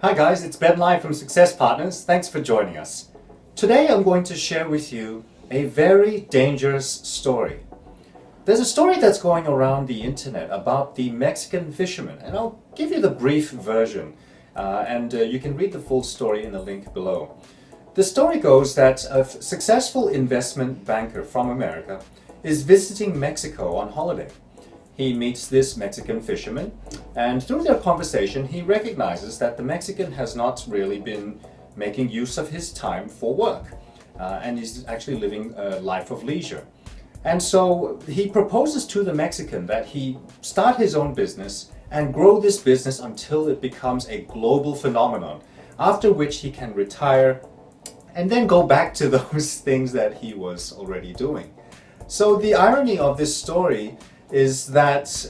Hi guys, it's Ben Lai from Success Partners. Thanks for joining us. Today I'm going to share with you a very dangerous story. There's a story that's going around the internet about the Mexican fisherman, and I'll give you the brief version, and you can read the full story in the link below. The story goes that a successful investment banker from America is visiting Mexico on holiday. He meets this Mexican fisherman, and through their conversation he recognizes that the Mexican has not really been making use of his time for work, and is actually living a life of leisure. And so he proposes to the Mexican that he start his own business and grow this business until it becomes a global phenomenon, after which he can retire and then go back to those things that he was already doing. So the irony of this story is that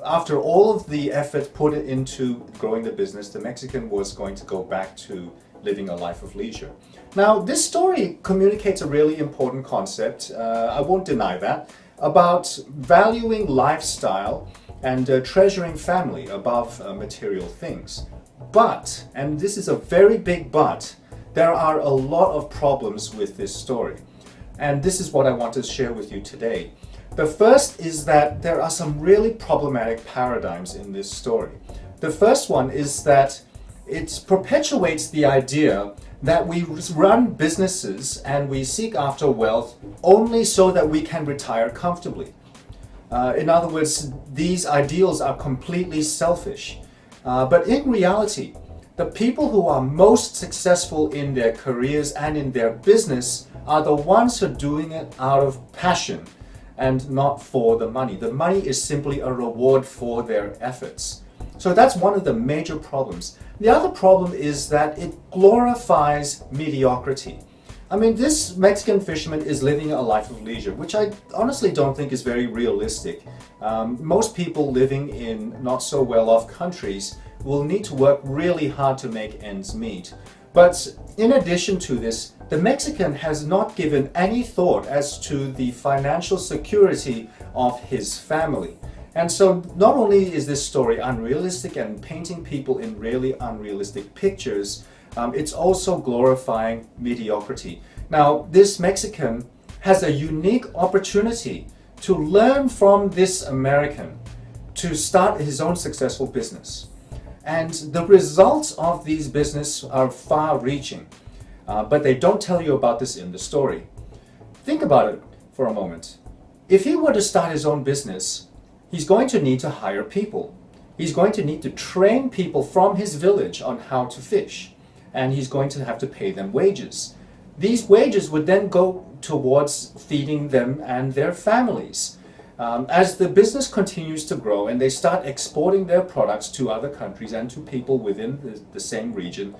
after all of the effort put into growing the business, the Mexican was going to go back to living a life of leisure. Now, this story communicates a really important concept, I won't deny that, about valuing lifestyle and treasuring family above material things. But, and this is a very big but, there are a lot of problems with this story. And this is what I want to share with you today. The first is that there are some really problematic paradigms in this story. The first one is that it perpetuates the idea that we run businesses and we seek after wealth only so that we can retire comfortably. In other words, these ideals are completely selfish. But in reality, the people who are most successful in their careers and in their business are the ones who are doing it out of passion and not for the money. The money is simply a reward for their efforts. So that's one of the major problems. The other problem is that it glorifies mediocrity. I mean, this Mexican fisherman is living a life of leisure, which I honestly don't think is very realistic. Most people living in not so well-off countries will need to work really hard to make ends meet. But in addition to this, the Mexican has not given any thought as to the financial security of his family. And so not only is this story unrealistic and painting people in really unrealistic pictures, it's also glorifying mediocrity. Now, this Mexican has a unique opportunity to learn from this American to start his own successful business. And the results of these businesses are far-reaching, but they don't tell you about this in the story. Think about it for a moment. If he were to start his own business, he's going to need to hire people. He's going to need to train people from his village on how to fish, and he's going to have to pay them wages. These wages would then go towards feeding them and their families. As the business continues to grow and they start exporting their products to other countries and to people within the same region,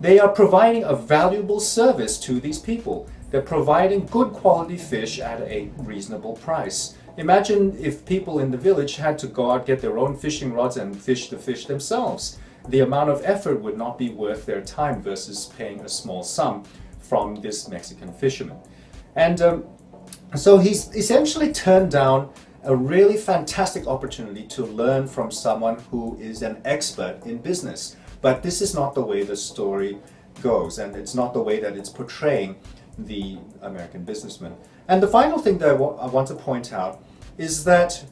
they are providing a valuable service to these people. They're providing good quality fish at a reasonable price. Imagine if people in the village had to go out, get their own fishing rods and fish the fish themselves. The amount of effort would not be worth their time versus paying a small sum from this Mexican fisherman. And so he's essentially turned down a really fantastic opportunity to learn from someone who is an expert in business. But this is not the way the story goes, and it's not the way that it's portraying the American businessman. And the final thing that I want to point out is that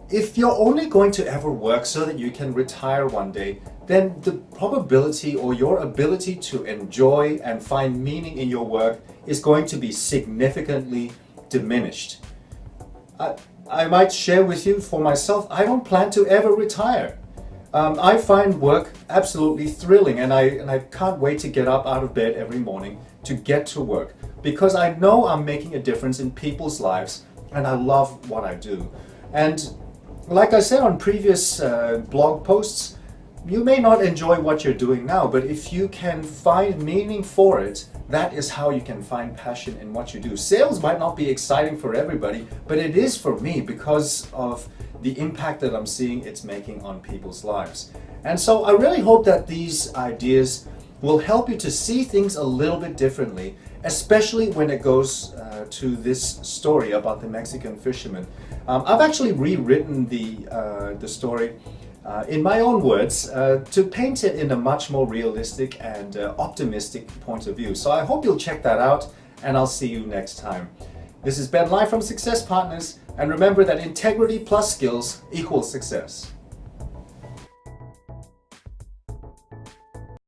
if you're only going to ever work so that you can retire one day, then the probability or your ability to enjoy and find meaning in your work is going to be significantly diminished. I might share with you, for myself, I don't plan to ever retire. I find work absolutely thrilling, and I can't wait to get up out of bed every morning to get to work, because I know I'm making a difference in people's lives and I love what I do. And like I said on previous blog posts, you may not enjoy what you're doing now, but if you can find meaning for it, that is how you can find passion in what you do. Sales might not be exciting for everybody, but it is for me because of the impact that I'm seeing it's making on people's lives. And so I really hope that these ideas will help you to see things a little bit differently, especially when it goes to this story about the Mexican fisherman. I've actually rewritten the story in my own words, to paint it in a much more realistic and optimistic point of view. So I hope you'll check that out, and I'll see you next time. This is Ben live from Success Partners, and remember that integrity plus skills equals success.